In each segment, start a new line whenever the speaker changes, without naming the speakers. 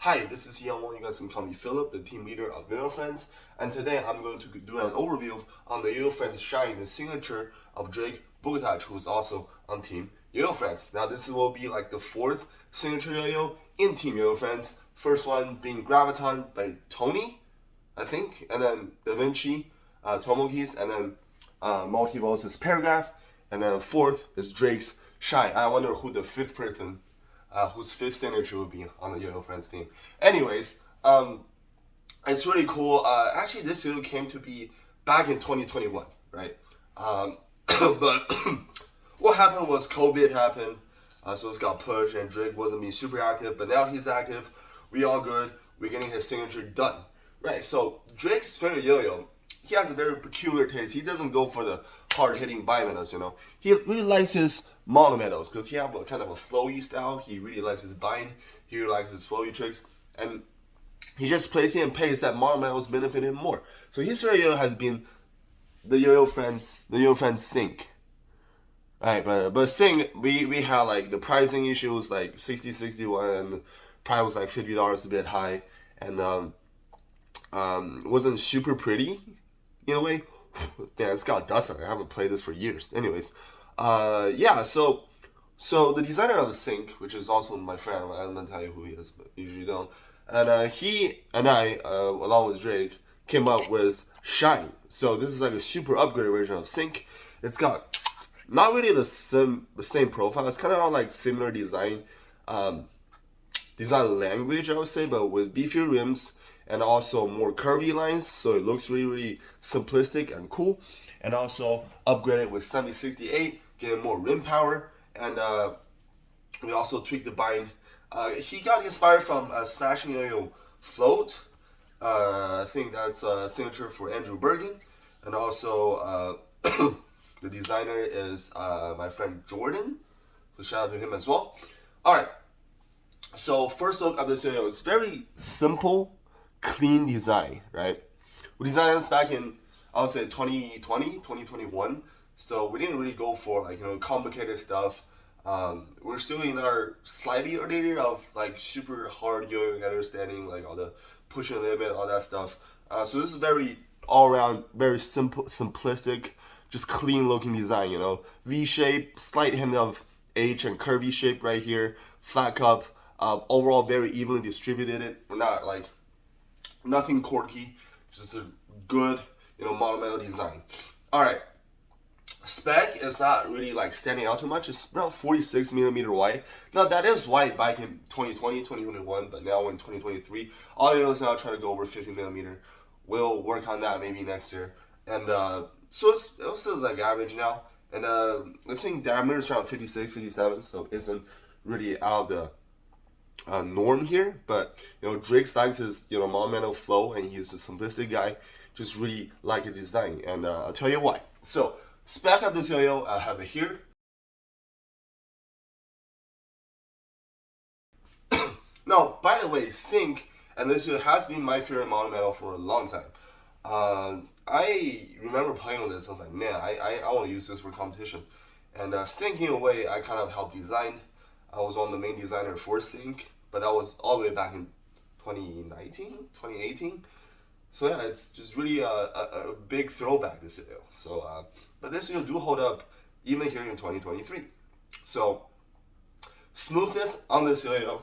Hi, this is Young. You guys can call me Philip, the team leader of Yoyofriends, and today I'm going to do an overview on the Yoyofriends Shine, the signature of Drake Bogataj, who is also on Team Yoyofriends. Now this will be like the fourth signature yo-yo in Team Yoyofriends. First one being Graviton by Tony, I think, and then Da Vinci, Tomoki's, and then Multiverse's Paragraph, and then fourth is Drake's Shine. I wonder who the fifth person whose fifth signature will be on the Yoyofriends team. Anyways, it's really cool. Actually, this yo came to be back in 2021, right? But what happened was COVID happened, so it's got pushed, and Drake wasn't being super active. But now he's active. We all good. We're getting his signature done, right? So Drake's favorite yo-yo, he has a very peculiar taste. He doesn't go for the hard-hitting bimetals, you know. He really likes his monometals because he have a kind of a flowy style. He really likes his bind. He really likes his flowy tricks, and he just plays it and pays that monometals benefit him more. So his favorite yo has been the Yoyofriends Sync. Right, but Sync, we had like the pricing issues, like 61, and the price was like $50 a bit high, and wasn't super pretty in a way. Yeah, it's got dust on it. I haven't played this for years. Anyways, yeah. So the designer of the Sync, which is also my friend, I'm gonna tell you who he is, but usually don't. And he and I, along with Drake, came up with Shine. So this is like a super upgraded version of Sync. It's got not really the same profile. It's kind of like similar design language, I would say, but with beefier rims and also more curvy lines, so it looks really simplistic and cool. And also upgraded with 7068, getting more rim power, and we also tweaked the bind. He got inspired from Smashing Yo-Yo Float. I think that's a signature for Andrew Bergen, and also the designer is my friend Jordan, so shout out to him as well. All right. So first look at this yo-yo, it's very simple, clean design, right? We designed this back in, I would say 2020, 2021. So we didn't really go for like, complicated stuff. We're still in our slightly early year of like super hard yo-yo understanding, like all the pushing limit, all that stuff. So this is very all around, very simple, simplistic, just clean looking design, V shape, slight hint of H and curvy shape right here, flat cup. Overall, very evenly distributed. We're not like nothing quirky, just a good, monumental design. All right, spec is not really like standing out too much. It's around 46 millimeter wide. Now that is wide back in 2020, 2021, but now we're in 2023. Audio is now trying to go over 50 millimeter. We'll work on that maybe next year. And so it still like average now. And I think diameter is around 56, 57, so it isn't really out of the norm here, but Drake likes his monumental flow, and he's a simplistic guy. Just really like his design, and I'll tell you why. So spec of this yo-yo, I have it here. Now, by the way, Sync and this yo has been my favorite monumental for a long time. I remember playing with this. I was like, man, I want to use this for competition. And Sync, in a way, I kind of helped design. I was on the main designer for Sync, but that was all the way back in 2019, 2018. So yeah, it's just really a big throwback this yo. So, but this yo do hold up even here in 2023. So smoothness on this yo,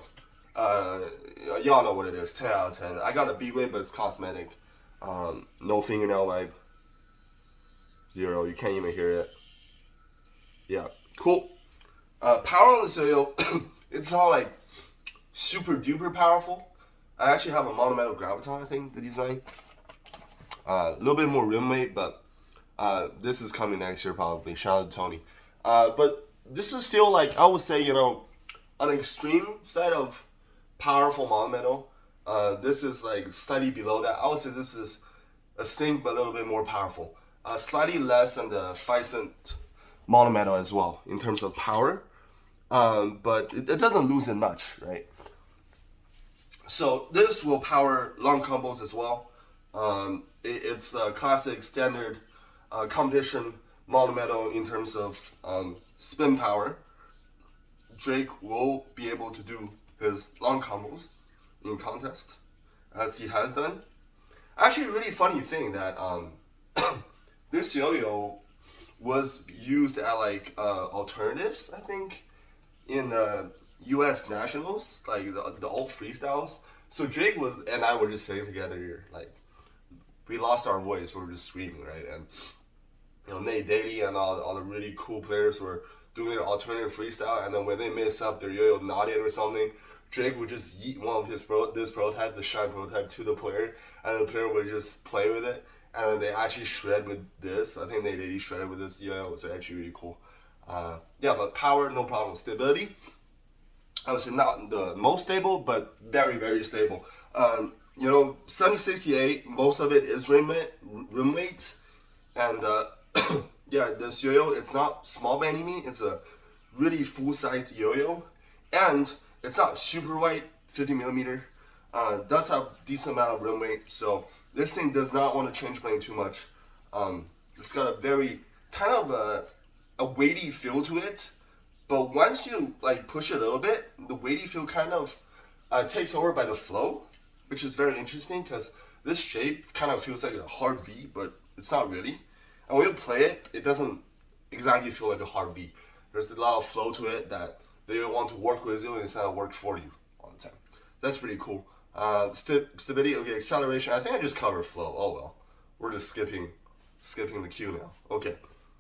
y'all know what it is, 10 out of 10. I got a B-Way, but it's cosmetic. No fingernail wipe, 0. You can't even hear it. Yeah, cool. Power on this yo, it's not like super duper powerful. I actually have a monumental Graviton, I think, the design. A little bit more rim weight, but this is coming next year probably. Shout out to Tony. But this is still like, I would say, on the extreme side of powerful monumental. This is like slightly below that. I would say this is a Sync, but a little bit more powerful. Slightly less than the 5 cent monumental as well in terms of power. But it doesn't lose it much, right? So this will power long combos as well. It's a classic standard competition monumental in terms of spin power. Drake will be able to do his long combos in contest, as he has done. Actually, a really funny thing that this yo-yo was used at like alternatives, I think, in U.S. nationals, like the old freestyles. So Drake was and I were just sitting together here, like we lost our voice, we were just screaming, right? And Nate Daly and all the really cool players were doing their alternative freestyle, and then when they mess up their yo-yo nodded or something, Drake would just yeet one of this prototype, the shine prototype, to the player, and the player would just play with it, and then they actually shred with this. I think they shredded with this yo-yo. It was actually really cool. Yeah, but power, no problem. Stability, I would say not the most stable, but very, very stable. 7068, most of it is rim weight, and yeah, this yo-yo, it's not small by any means. It's a really full-sized yo-yo, and it's not super light, 50 millimeter. Does have decent amount of rim weight, so this thing does not want to change plane too much. It's got a very kind of a weighty feel to it, but once you like push it a little bit, the weighty feel kind of takes over by the flow, which is very interesting because this shape kind of feels like a hard V, but it's not really. And when you play it, it doesn't exactly feel like a hard V. There's a lot of flow to it that they want to work with you instead of work for you all the time. That's pretty cool. Stability, okay, acceleration. I think I just covered flow. Oh well, we're just skipping the cue now. Okay,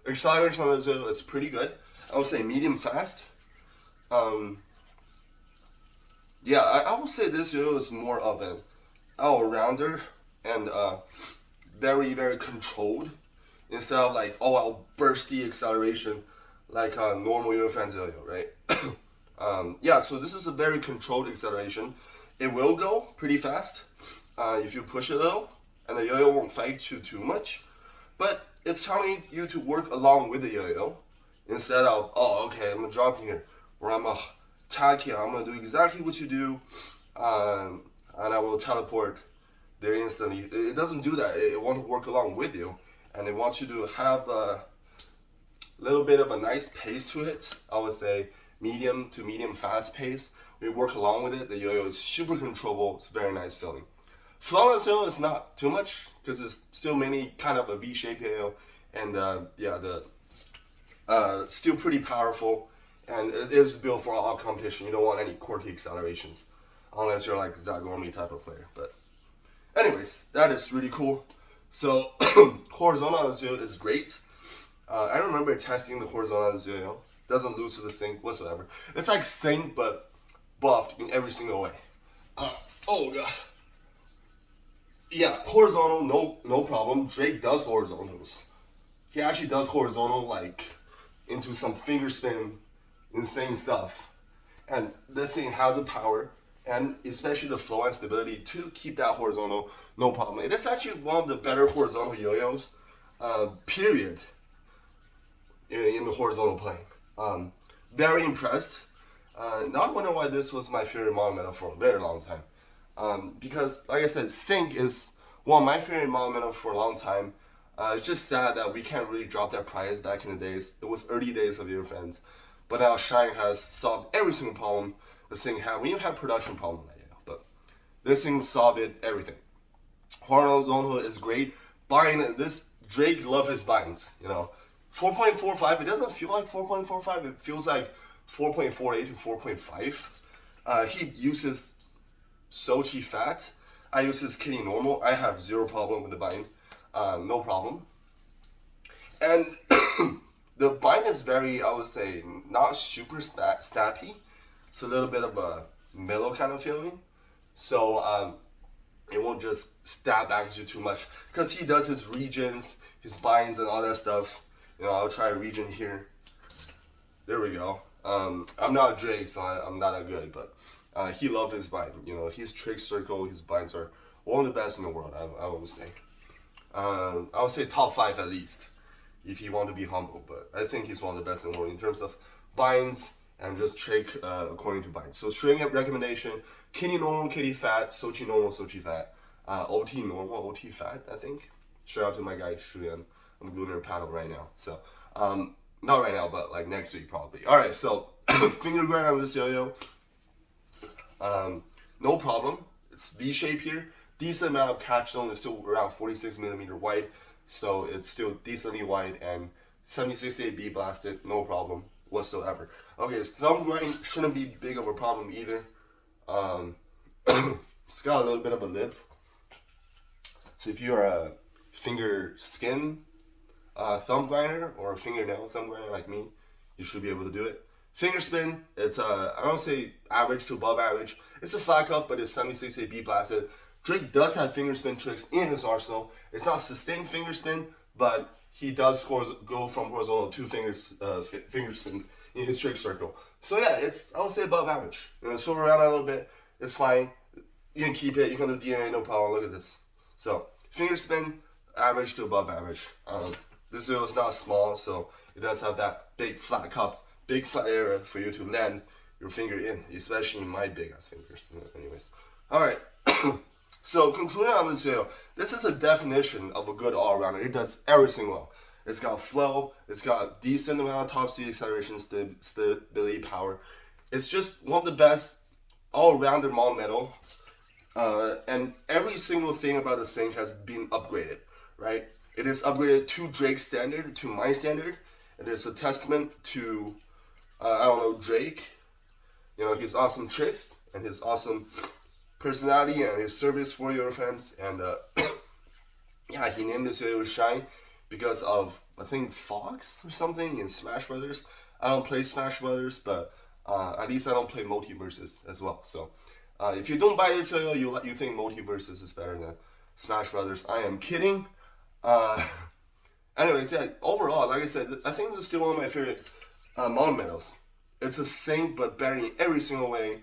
acceleration on this, it's pretty good. I would say medium fast. Yeah, I would say this is more of an all-rounder and very, very controlled instead of like all-out bursty acceleration like normal Yoyofriends yo-yo, right? Yeah, so this is a very controlled acceleration. It will go pretty fast if you push it a little, and the yo-yo won't fight you too much. But it's telling you to work along with the yo-yo instead of, oh, okay, I'm gonna drop here, or I'm gonna tag here, I'm gonna do exactly what you do, and I will teleport there instantly. It doesn't do that. It wants to work along with you, and it wants you to have a little bit of a nice pace to it. I would say medium to medium fast pace. We work along with it. The yo-yo is super controllable. It's very nice feeling. Flawless yo-yo is not too much because it's still mainly kind of a V-shaped yo-yo, and yeah, the still pretty powerful, and it is built for all competition. You don't want any quirky accelerations unless you're like Zagormi type of player. But anyways, that is really cool. So horizontal yo is great. I remember testing the horizontal yo-yo. Doesn't lose to the sync whatsoever. It's like sync but buffed in every single way. Oh god. Yeah, horizontal, no problem. Drake does horizontals. He actually does horizontal like into some finger spin, insane stuff. And this thing has the power and especially the flow and stability to keep that horizontal, no problem. It is actually one of the better horizontal yo-yos, period, in the horizontal playing. Very impressed. Not wondering why this was my favorite model metal for a very long time. Because, like I said, sync is one of my favorite model metal for a long time. It's just sad that we can't really drop that price back in the days. It was early days of Yoyofriends. But now Shine has solved every single problem this thing had. We even had production problem right now, but this thing solved it, everything. Horizontal is great. Bind, this Drake love his binds, 4.45, it doesn't feel like 4.45, it feels like 4.48 to 4.5. He uses Sochi fat. I use his Kitty normal. I have zero problem with the bind. No problem. And the bind is very, I would say, not super snappy. It's a little bit of a mellow kind of feeling. So it won't just stab back at you too much. Because he does his regions, his binds and all that stuff. I'll try a region here. There we go. I'm not Drake, so I'm not that good, but he loved his bind. His trick circle, his binds are one of the best in the world, I would say. I would say top 5 at least, if you want to be humble, but I think he's one of the best in the world in terms of binds and just trick according to binds. So string recommendation, Kitty normal, Kitty fat, Sochi normal, Sochi fat, OT normal, OT fat, I think. Shout out to my guy Shuyan. I'm gluing her paddle right now. So, not right now, but like next week probably. Alright, so finger grind on this yo-yo. No problem. it's V shape here. Decent amount of catch zone. It's still around 46mm wide, so it's still decently wide, and 7068 B blasted, no problem whatsoever. Okay, thumb grind shouldn't be big of a problem either. It's got a little bit of a lip, so if you're a finger skin thumb grinder or a fingernail thumb grinder like me, you should be able to do it. Finger spin, it's I don't say average to above average. It's a flat cup, but it's 7068 B blasted. Drake does have finger spin tricks in his arsenal. It's not sustained finger spin, but he does go from horizontal to finger spin in his trick circle. So yeah, it's, I would say, above average. You know, swim around a little bit, it's fine. You can keep it, you can do DNA, no problem. Look at this. So finger spin, average to above average. This wheel is not small, so it does have that big flat cup, big flat area for you to land your finger in, especially my big ass fingers. Anyways, all right. So concluding on this video, this is a definition of a good all-rounder. It does everything well. It's got flow, it's got decent amount of top speed, acceleration, stability, power. It's just one of the best all-rounder model metal. And every single thing about this thing has been upgraded, right? It is upgraded to Drake's standard, to my standard. It is a testament to, I don't know, Drake. You know, his awesome tricks and his awesome personality and his service for Yoyofriends. And yeah, he named this video Shine because of, I think, Fox or something in Smash Brothers. I don't play Smash Brothers, but at least I don't play Multiverses as well. So if you don't buy this video, you think Multiverses is better than Smash Brothers. I am kidding. Anyways, yeah, overall, like I said, I think this is still one of my favorite model medals. It's the same but better in every single way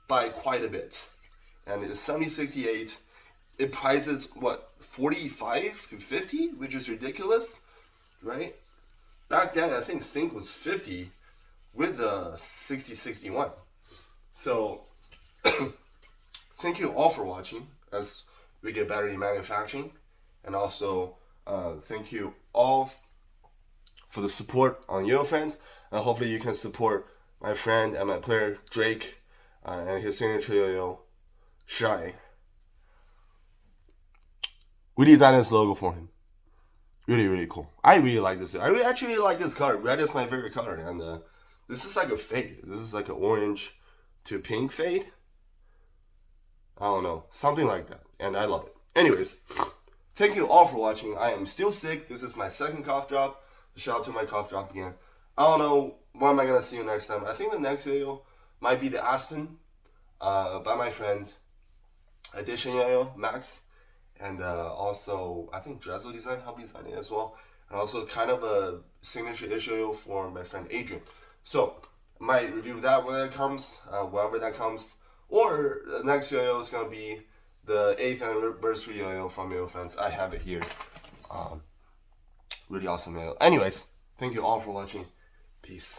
by quite a bit. And it's 7068. It prices what, 45 to 50, which is ridiculous, right? Back then, I think Sync was 50 with the 6061. So thank you all for watching as we get better in manufacturing, and also thank you all for the support on Yoyofriends, and hopefully you can support my friend and my player Drake and his signature yo-yo Shine. We designed this logo for him. Really, really cool. I really like this. I actually really like this color. Red is my favorite color, and this is like a fade. This is like an orange to pink fade. I don't know, something like that, and I love it. Anyways, thank you all for watching. I am still sick. This is my second cough drop. Shout out to my cough drop again. I don't know when am I gonna see you next time. I think the next video might be the Aspen by my friend Edition Yo-Yo Max, and also I think Drezzo Design helped design it as well, and also kind of a signature issue for my friend Adrian. So I might review that when it comes, whenever that comes, or the next yo-yo is gonna be the 8th anniversary yo-yo from Yoyofriends. I have it here. Really awesome yo-yo. Anyways, thank you all for watching. Peace.